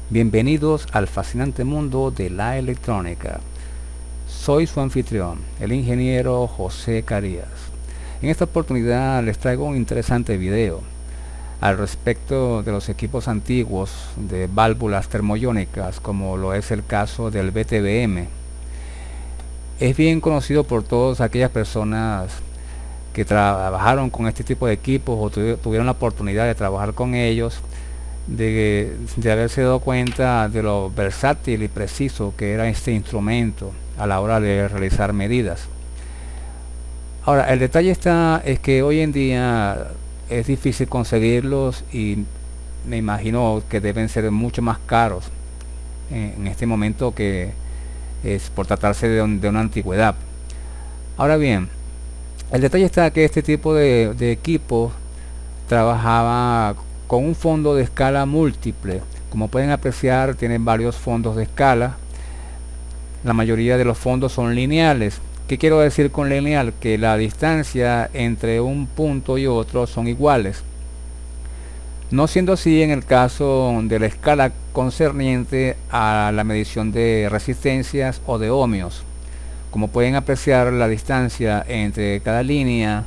Bienvenidos al fascinante mundo de la electrónica. Soy su anfitrión, el ingeniero José Carías. En esta oportunidad les traigo un interesante video al respecto de los equipos antiguos de válvulas termoiónicas, como lo es el caso del BTBM. Es bien conocido por todas aquellas personas que trabajaron con este tipo de equipos o tuvieron la oportunidad de trabajar con ellos, de haberse dado cuenta de lo versátil y preciso que era este instrumento a la hora de realizar medidas. Ahora, el detalle es que hoy en día es difícil conseguirlos y me imagino que deben ser mucho más caros en este momento, que es por tratarse de una antigüedad. Ahora bien, el detalle está que este tipo de equipos trabajaba con un fondo de escala múltiple. Como pueden apreciar, tienen varios fondos de escala. La mayoría de los fondos son lineales. ¿Qué quiero decir con lineal? Que la distancia entre un punto y otro son iguales. No siendo así en el caso de la escala concerniente a la medición de resistencias o de ohmios. Como pueden apreciar, la distancia entre cada línea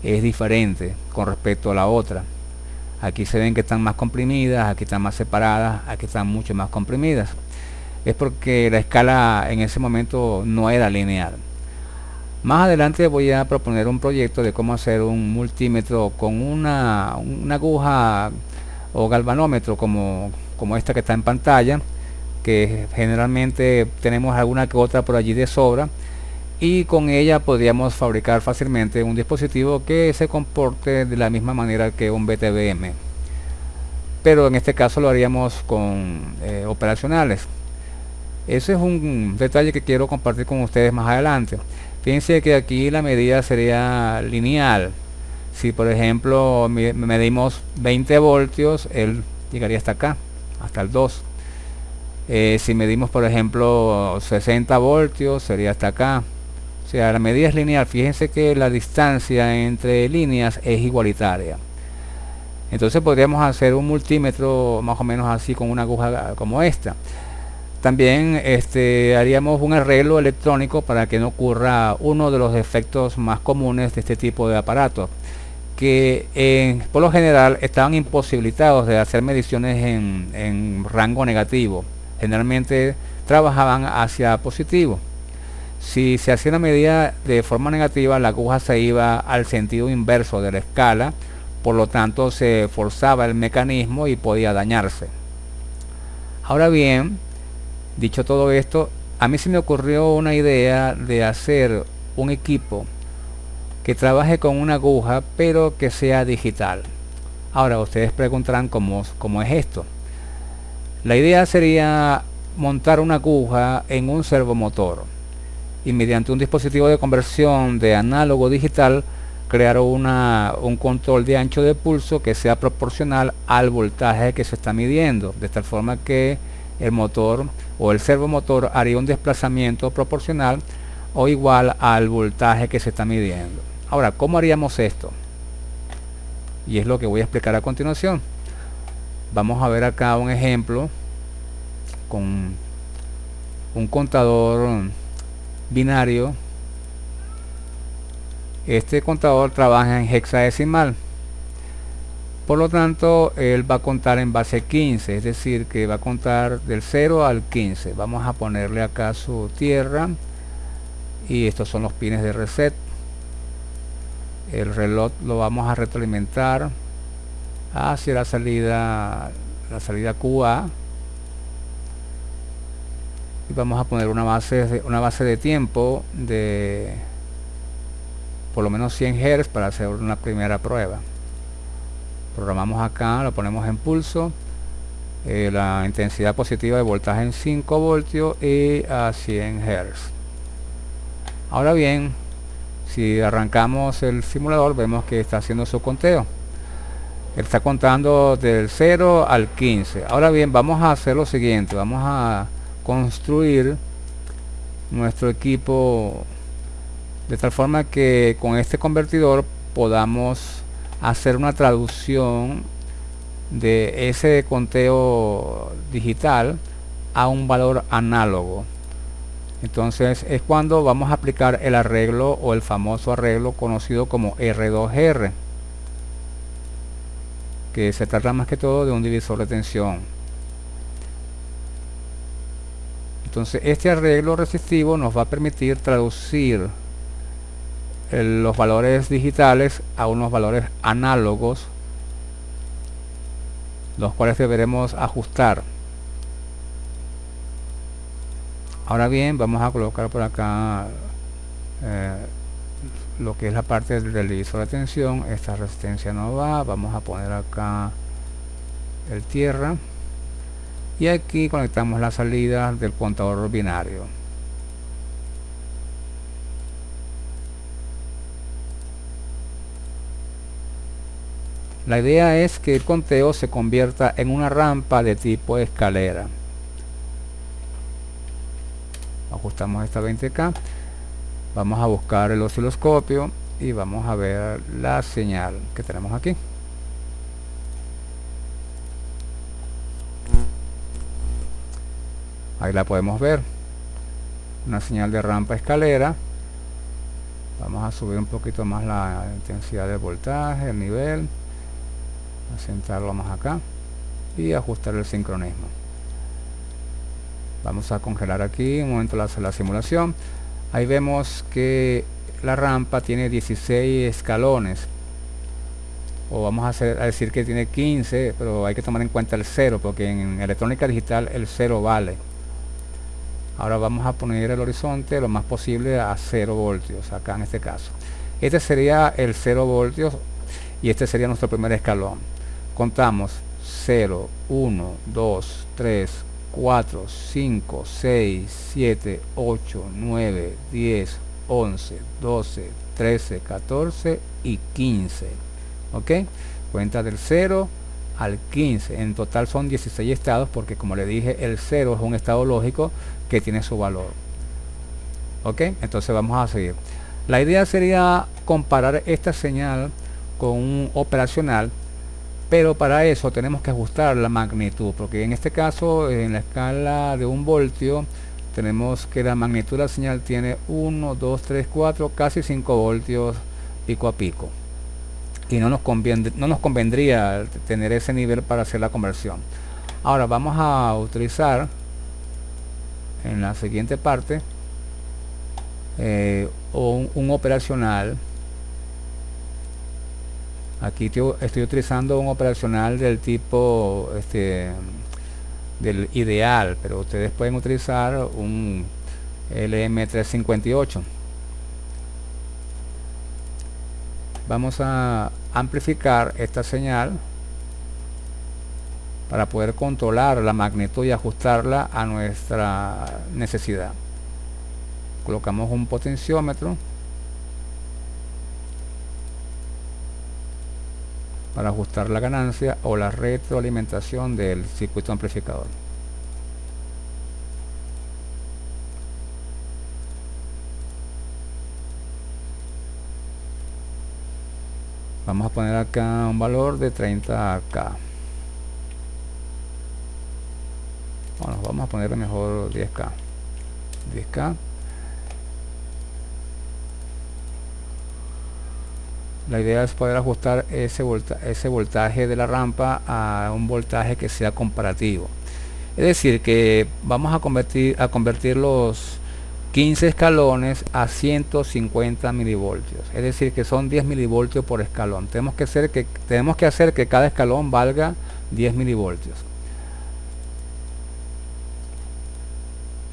es diferente con respecto a la otra. Aquí se ven que están más comprimidas, aquí están más separadas, aquí están mucho más comprimidas. Es porque la escala en ese momento no era lineal. Más adelante voy a proponer un proyecto de cómo hacer un multímetro con una aguja o galvanómetro como esta que está en pantalla, que generalmente tenemos alguna que otra por allí de sobra, y con ella podríamos fabricar fácilmente un dispositivo que se comporte de la misma manera que un BTBM, pero en este caso lo haríamos con operacionales. Ese es un detalle que quiero compartir con ustedes más adelante. Fíjense que aquí la medida sería lineal. Si por ejemplo medimos 20 voltios, él llegaría hasta acá, hasta el 2. Si medimos por ejemplo 60 voltios, sería hasta acá. O sea, la medida es lineal. Fíjense que la distancia entre líneas es igualitaria. Entonces podríamos hacer un multímetro más o menos así, con una aguja como esta. También haríamos un arreglo electrónico para que no ocurra uno de los defectos más comunes de este tipo de aparatos, que por lo general estaban imposibilitados de hacer mediciones en rango negativo. Generalmente trabajaban hacia positivo. Si se hacía una medida de forma negativa, la aguja se iba al sentido inverso de la escala, por lo tanto se forzaba el mecanismo y podía dañarse. Ahora bien, dicho todo esto, a mí se me ocurrió una idea de hacer un equipo que trabaje con una aguja, pero que sea digital. Ahora ustedes preguntarán cómo es esto. La idea sería montar una aguja en un servomotor y mediante un dispositivo de conversión de análogo digital crear un control de ancho de pulso que sea proporcional al voltaje que se está midiendo, de tal forma que el motor o el servomotor haría un desplazamiento proporcional o igual al voltaje que se está midiendo. Ahora, ¿cómo haríamos esto? Y es lo que voy a explicar a continuación. Vamos a ver acá un ejemplo con un contador binario. Este contador trabaja en hexadecimal, por lo tanto él va a contar en base 15, es decir que va a contar del 0 al 15. Vamos a ponerle acá su tierra y estos son los pines de reset. El reloj lo vamos a retroalimentar hacia la salida QA y vamos a poner una base de tiempo de por lo menos 100 Hz para hacer una primera prueba. Programamos acá, lo ponemos en pulso, la intensidad positiva de voltaje en 5 voltios y a 100 Hz. Ahora bien, si arrancamos el simulador, vemos que está haciendo su conteo. Él está contando del 0 al 15. Ahora bien, vamos a hacer lo siguiente. Vamos a construir nuestro equipo de tal forma que con este convertidor podamos hacer una traducción de ese conteo digital a un valor análogo. Entonces es cuando vamos a aplicar el arreglo o el famoso arreglo conocido como R2R, que se trata más que todo de un divisor de tensión. Entonces este arreglo resistivo nos va a permitir traducir los valores digitales a unos valores análogos, los cuales deberemos ajustar. Ahora bien, vamos a colocar por acá lo que es la parte del divisor de tensión. Esta resistencia no va, vamos a poner acá el tierra y aquí conectamos la salida del contador binario. La idea es que el conteo se convierta en una rampa de tipo escalera. Ajustamos esta 20K, vamos a buscar el osciloscopio y vamos a ver la señal que tenemos aquí. Ahí la podemos ver, una señal de rampa escalera. Vamos a subir un poquito más la intensidad del voltaje, el nivel, asentarlo más acá y ajustar el sincronismo. Vamos a congelar aquí un momento la simulación. Ahí vemos que la rampa tiene 16 escalones, o vamos a decir que tiene 15, pero hay que tomar en cuenta el 0 porque en electrónica digital el 0 vale. Ahora vamos a poner el horizonte lo más posible a 0 voltios acá en este caso. Este sería el 0 voltios y este sería nuestro primer escalón. Contamos 0, 1, 2, 3, 4, 5, 6, 7, 8, 9, 10, 11, 12, 13, 14 y 15. ¿Ok? Cuenta del 0 al 15. En total son 16 estados porque, como le dije, el 0 es un estado lógico que tiene su valor. ¿Ok? Entonces vamos a seguir. La idea sería comparar esta señal con un operacional, pero para eso tenemos que ajustar la magnitud, porque en este caso, en la escala de 1 voltio, tenemos que la magnitud de la señal tiene 1, 2, 3, 4, casi 5 voltios pico a pico. Y no nos convendría tener ese nivel para hacer la conversión. Ahora vamos a utilizar en la siguiente parte un operacional. Aquí estoy utilizando un operacional del tipo del ideal, pero ustedes pueden utilizar un LM358. Vamos a amplificar esta señal para poder controlar la magnitud y ajustarla a nuestra necesidad. Colocamos un potenciómetro para ajustar la ganancia o la retroalimentación del circuito amplificador. Vamos a poner acá un valor de 30K. Bueno, vamos a ponerle mejor 10K. 10K. La idea es poder ajustar ese voltaje de la rampa a un voltaje que sea comparativo. Es decir, que vamos a convertir los 15 escalones a 150 milivoltios. Es decir, que son 10 milivoltios por escalón. Tenemos que hacer que cada escalón valga 10 milivoltios.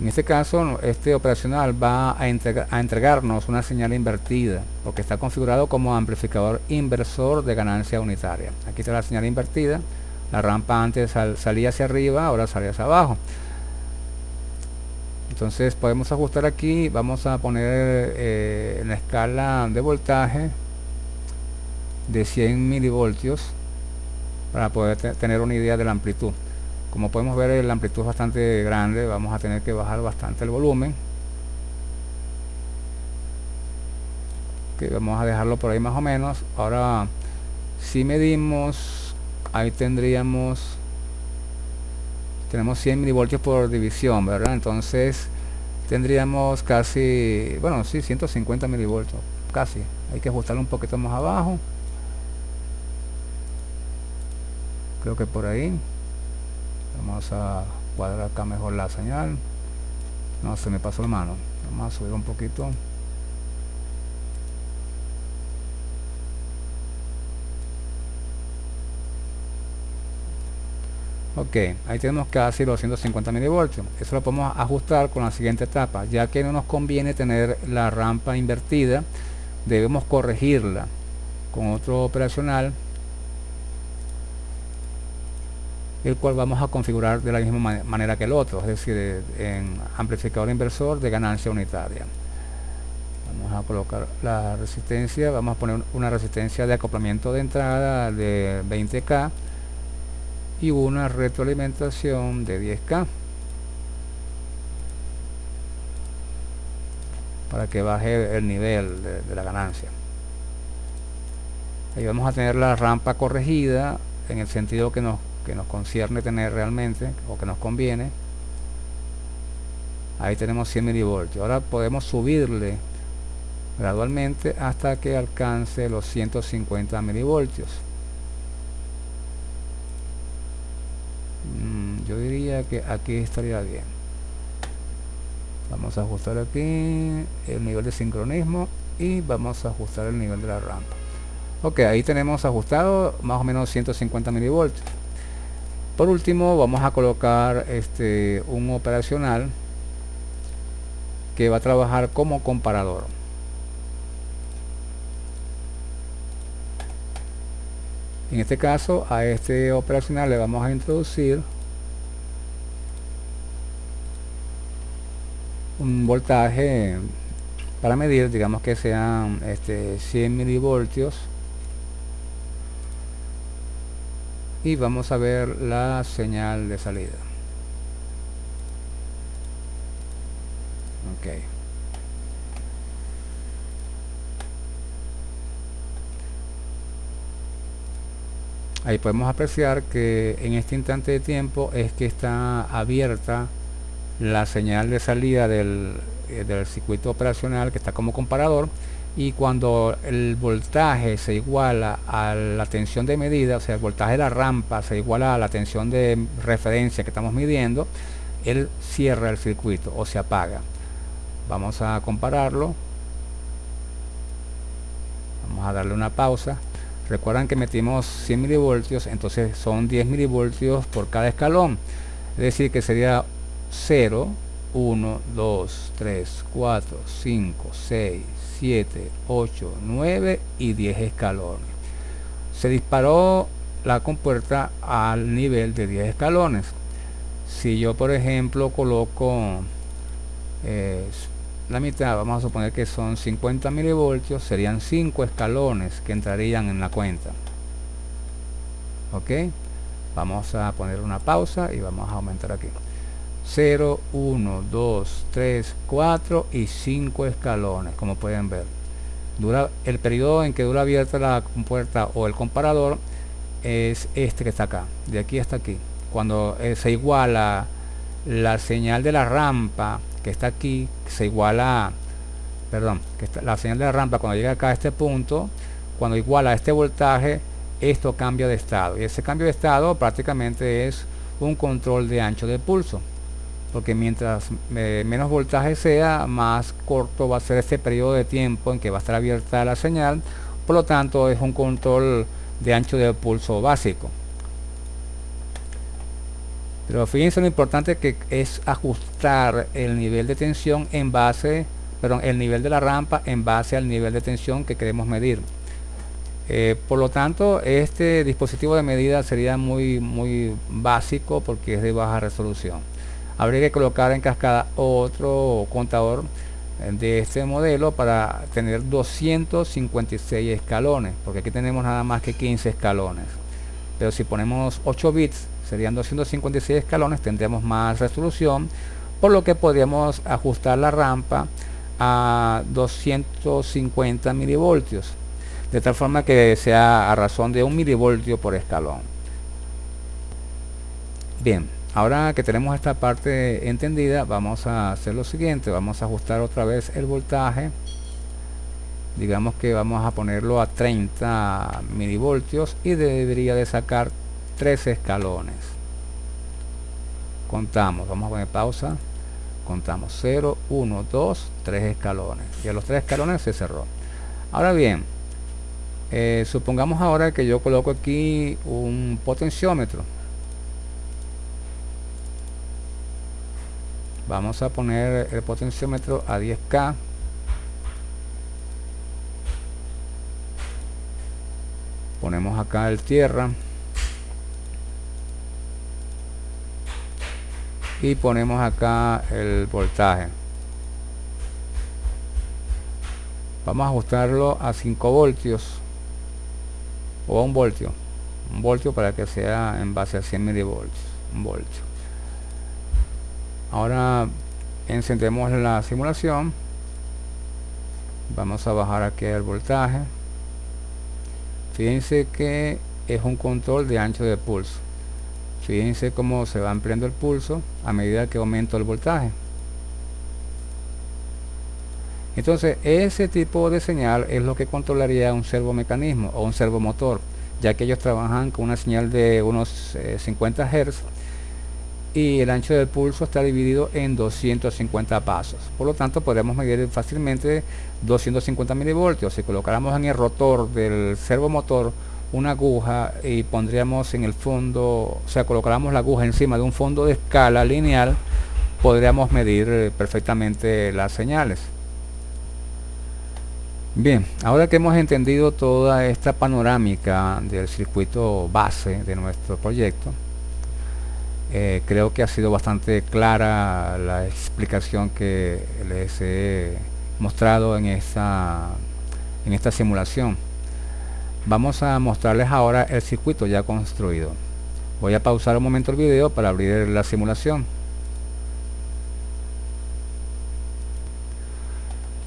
En este caso, este operacional va a entregarnos una señal invertida, porque está configurado como amplificador inversor de ganancia unitaria. Aquí está la señal invertida. La rampa antes salía hacia arriba, ahora sale hacia abajo. Entonces podemos ajustar aquí. Vamos a poner en la escala de voltaje de 100 milivoltios para poder tener una idea de la amplitud. Como podemos ver, la amplitud es bastante grande, vamos a tener que bajar bastante el volumen. Okay, vamos a dejarlo por ahí más o menos. Ahora, si medimos ahí tenemos 100 milivoltios por división, ¿verdad? Entonces tendríamos casi, bueno, sí, 150 milivoltios, casi. Hay que ajustarlo un poquito más abajo. Creo que por ahí. Vamos a cuadrar acá mejor la señal. No, se me pasó la mano. Vamos a subir un poquito. Ok, ahí tenemos casi los 150 milivoltios. Eso lo podemos ajustar con la siguiente etapa. Ya que no nos conviene tener la rampa invertida, debemos corregirla con otro operacional, el cual vamos a configurar de la misma manera que el otro, es decir, en amplificador inversor de ganancia unitaria. Vamos a colocar la resistencia, vamos a poner una resistencia de acoplamiento de entrada de 20K y una retroalimentación de 10K para que baje el nivel de la ganancia. Ahí vamos a tener la rampa corregida en el sentido que nos concierne tener realmente, o que nos conviene. Ahí tenemos 100 milivoltios. Ahora podemos subirle gradualmente hasta que alcance los 150 milivoltios. Yo diría que aquí estaría bien. Vamos a ajustar aquí el nivel de sincronismo y vamos a ajustar el nivel de la rampa. Ok, ahí tenemos ajustado más o menos 150 milivoltios. Por último vamos a colocar un operacional que va a trabajar como comparador. En este caso a este operacional le vamos a introducir un voltaje para medir, digamos que sean 100 milivoltios, y vamos a ver la señal de salida. Ok, ahí podemos apreciar que en este instante de tiempo es que está abierta la señal de salida del circuito operacional que está como comparador, y cuando el voltaje se iguala a la tensión de medida, o sea, el voltaje de la rampa se iguala a la tensión de referencia que estamos midiendo, él cierra el circuito o se apaga. Vamos a compararlo. Vamos a darle una pausa. Recuerdan que metimos 100 milivoltios, entonces son 10 milivoltios por cada escalón, es decir que sería 0, 1, 2, 3, 4, 5, 6, 7, 8, 9 y 10 escalones. Se disparó la compuerta al nivel de 10 escalones. Si yo por ejemplo coloco la mitad, vamos a suponer que son 50 milivoltios, serían 5 escalones que entrarían en la cuenta. Ok, vamos a poner una pausa y vamos a aumentar aquí. 0, 1, 2, 3, 4 y 5 escalones, como pueden ver. El periodo en que dura abierta la compuerta o el comparador es este que está acá, de aquí hasta aquí. Cuando se iguala la señal de la rampa que está aquí, se iguala, perdón, la señal de la rampa cuando llega acá a este punto, cuando iguala este voltaje, esto cambia de estado, y ese cambio de estado prácticamente es un control de ancho de pulso, porque mientras menos voltaje sea, más corto va a ser este periodo de tiempo en que va a estar abierta la señal. Por lo tanto es un control de ancho de pulso básico. Pero fíjense lo importante que es ajustar el nivel de tensión en base, perdón, el nivel de la rampa en base al nivel de tensión que queremos medir. Por lo tanto este dispositivo de medida sería muy básico porque es de baja resolución. Habría que colocar en cascada otro contador de este modelo para tener 256 escalones, porque aquí tenemos nada más que 15 escalones. Pero si ponemos 8 bits serían 256 escalones, tendríamos más resolución, por lo que podríamos ajustar la rampa a 250 milivoltios, de tal forma que sea a razón de 1 milivoltio por escalón. Bien, ahora que tenemos esta parte entendida, vamos a hacer lo siguiente. Vamos a ajustar otra vez el voltaje. Digamos que vamos a ponerlo a 30 milivoltios y debería de sacar 3 escalones. Contamos, vamos a poner pausa. Contamos 0, 1, 2, 3 escalones. Y a los 3 escalones se cerró. Ahora bien, supongamos ahora que yo coloco aquí un potenciómetro. Vamos a poner el potenciómetro a 10K. Ponemos acá el tierra. Y ponemos acá el voltaje. Vamos a ajustarlo a 5 voltios. O a 1 voltio. 1 voltio para que sea en base a 100 milivoltios. 1 voltio. Ahora encendemos la simulación. Vamos a bajar aquí el voltaje. Fíjense que es un control de ancho de pulso. Fíjense cómo se va ampliando el pulso a medida que aumento el voltaje. Entonces ese tipo de señal es lo que controlaría un servomecanismo o un servomotor, ya que ellos trabajan con una señal de unos 50 Hz y el ancho del pulso está dividido en 250 pasos. Por lo tanto podemos medir fácilmente 250 milivoltios. Si colocáramos en el rotor del servomotor una aguja y pondríamos en el fondo, o sea, colocáramos la aguja encima de un fondo de escala lineal, podríamos medir perfectamente las señales. Bien, ahora que hemos entendido toda esta panorámica del circuito base de nuestro proyecto, creo que ha sido bastante clara la explicación que les he mostrado en esta simulación. Vamos a mostrarles ahora el circuito ya construido. Voy a pausar un momento el video para abrir la simulación.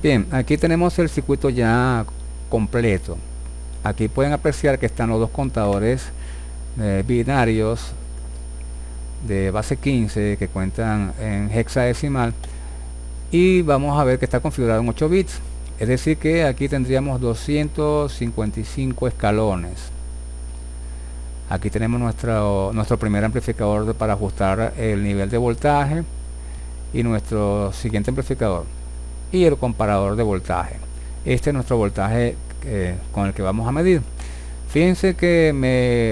Bien, aquí tenemos el circuito ya completo. Aquí pueden apreciar que están los dos contadores binarios de base 15 que cuentan en hexadecimal, y vamos a ver que está configurado en 8 bits. Es decir que aquí tendríamos 255 escalones. Aquí tenemos nuestro primer amplificador para ajustar el nivel de voltaje, y nuestro siguiente amplificador y el comparador de voltaje. Este es nuestro voltaje con el que vamos a medir. Fíjense que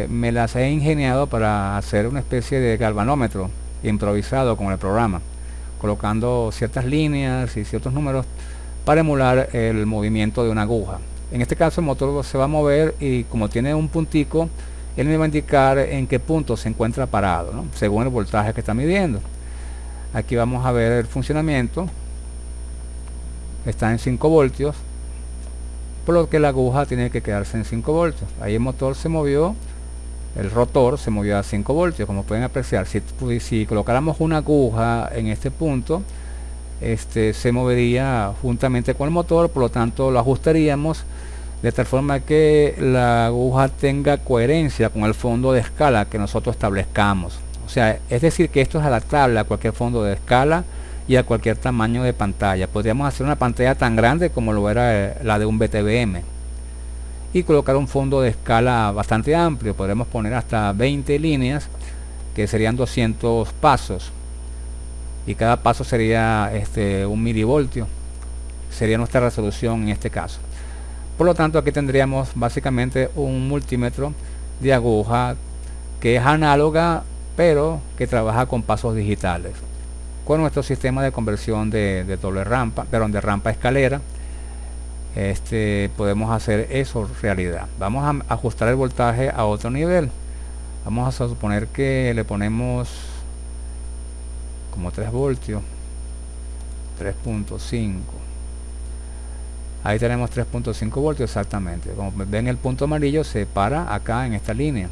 me las he ingeniado para hacer una especie de galvanómetro improvisado con el programa, colocando ciertas líneas y ciertos números para emular el movimiento de una aguja. En este caso el motor se va a mover y como tiene un puntico, él me va a indicar en qué punto se encuentra parado, ¿no?, según el voltaje que está midiendo. Aquí vamos a ver el funcionamiento. Está en 5 voltios, por lo que la aguja tiene que quedarse en 5 voltios. Ahí el motor se movió, el rotor se movió a 5 voltios, como pueden apreciar. Si colocáramos una aguja en este punto, se movería juntamente con el motor, por lo tanto lo ajustaríamos de tal forma que la aguja tenga coherencia con el fondo de escala que nosotros establezcamos. O sea, es decir que esto es adaptable a cualquier fondo de escala y a cualquier tamaño de pantalla. Podríamos hacer una pantalla tan grande como lo era la de un BTVM y colocar un fondo de escala bastante amplio. Podremos poner hasta 20 líneas, que serían 200 pasos, y cada paso sería 1 milivoltio. Sería nuestra resolución en este caso. Por lo tanto, aquí tendríamos básicamente un multímetro de aguja que es análoga, pero que trabaja con pasos digitales. Con nuestro sistema de conversión de doble rampa, perdón, de rampa escalera, podemos hacer eso realidad. Vamos a ajustar el voltaje a otro nivel. Vamos a suponer que le ponemos como 3 voltios, 3.5. Ahí tenemos 3.5 voltios exactamente. Como ven, el punto amarillo se para acá en esta línea.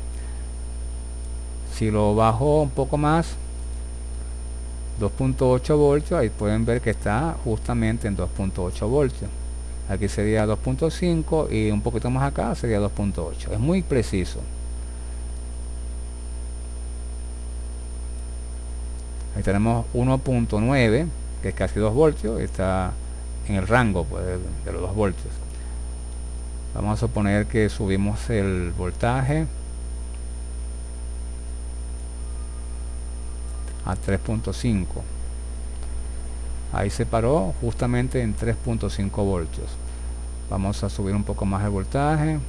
Si lo bajo un poco más, 2.8 voltios, ahí pueden ver que está justamente en 2.8 voltios. Aquí sería 2.5 y un poquito más acá sería 2.8. Es muy preciso. Ahí tenemos 1.9, que es casi 2 voltios, está en el rango pues, de los 2 voltios. Vamos a suponer que subimos el voltaje a 3.5. Ahí se paró justamente en 3.5 voltios. Vamos a subir un poco más el voltaje.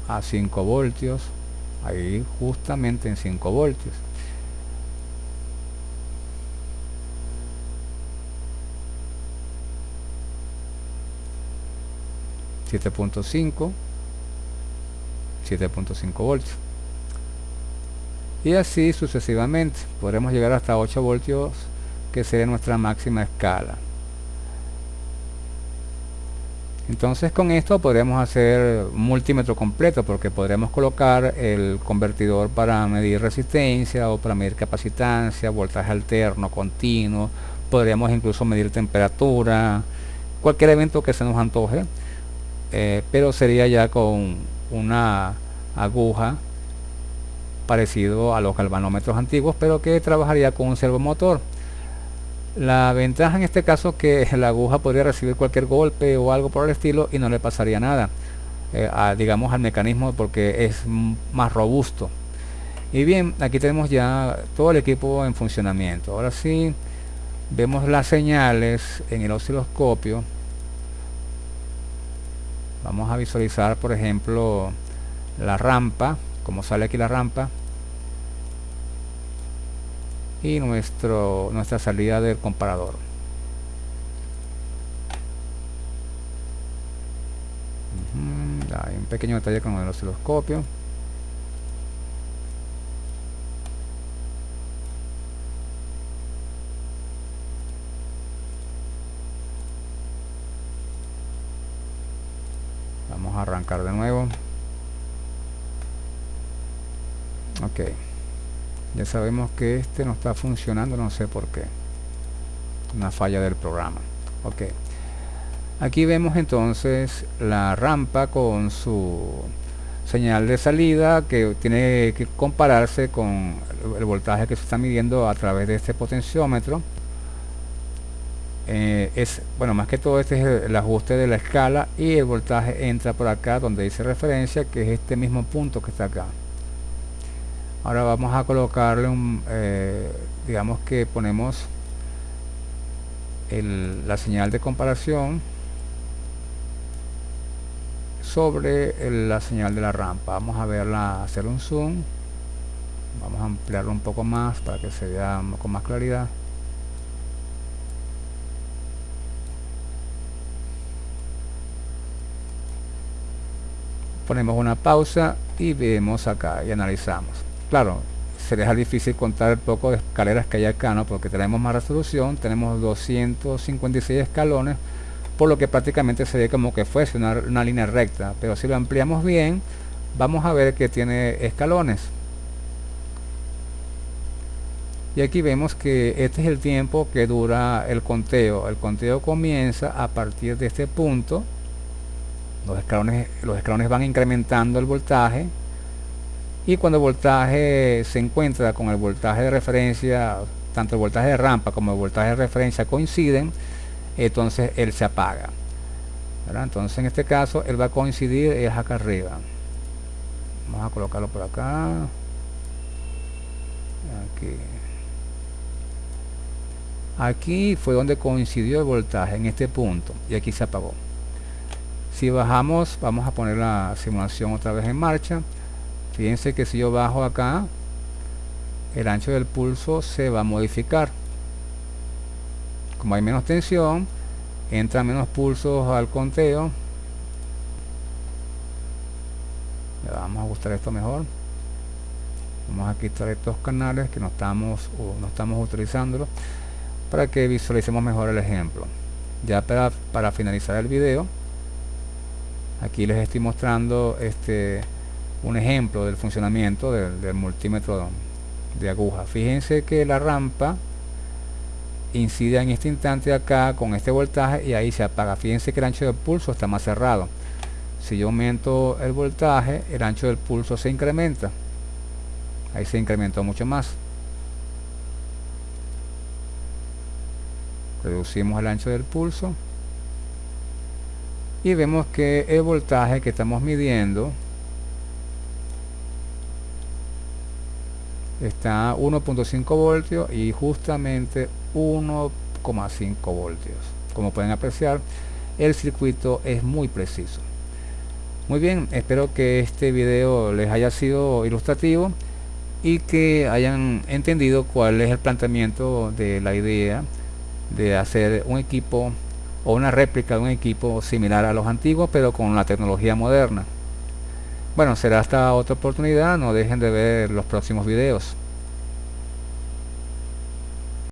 A 5 voltios. Ahí justamente en 5 voltios. $7.5 voltios, y así sucesivamente. Podremos llegar hasta 8 voltios, que sería nuestra máxima escala. Entonces con esto podremos hacer un multímetro completo, porque podremos colocar el convertidor para medir resistencia o para medir capacitancia, voltaje alterno, continuo. Podríamos incluso medir temperatura, cualquier evento que se nos antoje, pero sería ya con una aguja parecido a los galvanómetros antiguos, pero que trabajaría con un servomotor. La ventaja en este caso es que la aguja podría recibir cualquier golpe o algo por el estilo y no le pasaría nada, digamos, al mecanismo, porque es más robusto. Y bien, aquí tenemos ya todo el equipo en funcionamiento. Ahora sí, vemos las señales en el osciloscopio. Vamos a visualizar, por ejemplo, la rampa, como sale aquí la rampa, y nuestra salida del comparador. Hay un pequeño detalle con el osciloscopio. Vamos a arrancar de nuevo. Ok, ya sabemos que este no está funcionando, no sé por qué, una falla del programa. Ok, aquí vemos entonces la rampa con su señal de salida, que tiene que compararse con el voltaje que se está midiendo a través de este potenciómetro. Bueno, más que todo este es el ajuste de la escala, y el voltaje entra por acá donde dice referencia, que es este mismo punto que está acá. Ahora vamos a colocarle digamos que ponemos la señal de comparación sobre la señal de la rampa. Vamos a verla, hacer un zoom. Vamos a ampliarlo un poco más para que se vea con más claridad. Ponemos una pausa y vemos acá y analizamos. Claro, se deja difícil contar el poco de escaleras que hay acá, ¿no? Porque tenemos más resolución, tenemos 256 escalones, por lo que prácticamente se ve como que fuese una línea recta, pero si lo ampliamos bien, vamos a ver que tiene escalones. Y aquí vemos que este es el tiempo que dura el conteo. El conteo comienza a partir de este punto. Los escalones van incrementando el voltaje, y cuando el voltaje se encuentra con el voltaje de referencia, tanto el voltaje de rampa como el voltaje de referencia coinciden, entonces él se apaga, ¿verdad? Entonces en este caso él va a coincidir es acá arriba. Vamos a colocarlo por acá, aquí fue donde coincidió el voltaje, en este punto, y aquí se apagó. Si bajamos, vamos a poner la simulación otra vez en marcha. Fíjense que si yo bajo acá, el ancho del pulso se va a modificar. Como hay menos tensión, entran menos pulsos al conteo. Vamos a ajustar esto mejor. Vamos a quitar estos canales que no estamos utilizándolos, para que visualicemos mejor el ejemplo. Ya para finalizar el video, aquí les estoy mostrando un ejemplo del funcionamiento del multímetro de aguja. Fíjense que la rampa incide en este instante acá con este voltaje, y ahí se apaga. Fíjense que el ancho del pulso está más cerrado. Si yo aumento el voltaje, el ancho del pulso se incrementa. Ahí se incrementó mucho más. Reducimos el ancho del pulso y vemos que el voltaje que estamos midiendo está a 1.5 voltios y justamente 1,5 voltios. Como pueden apreciar, el circuito es muy preciso. Muy bien, espero que este video les haya sido ilustrativo y que hayan entendido cuál es el planteamiento de la idea de hacer un equipo o una réplica de un equipo similar a los antiguos, pero con la tecnología moderna. Bueno, será hasta otra oportunidad. No dejen de ver los próximos videos.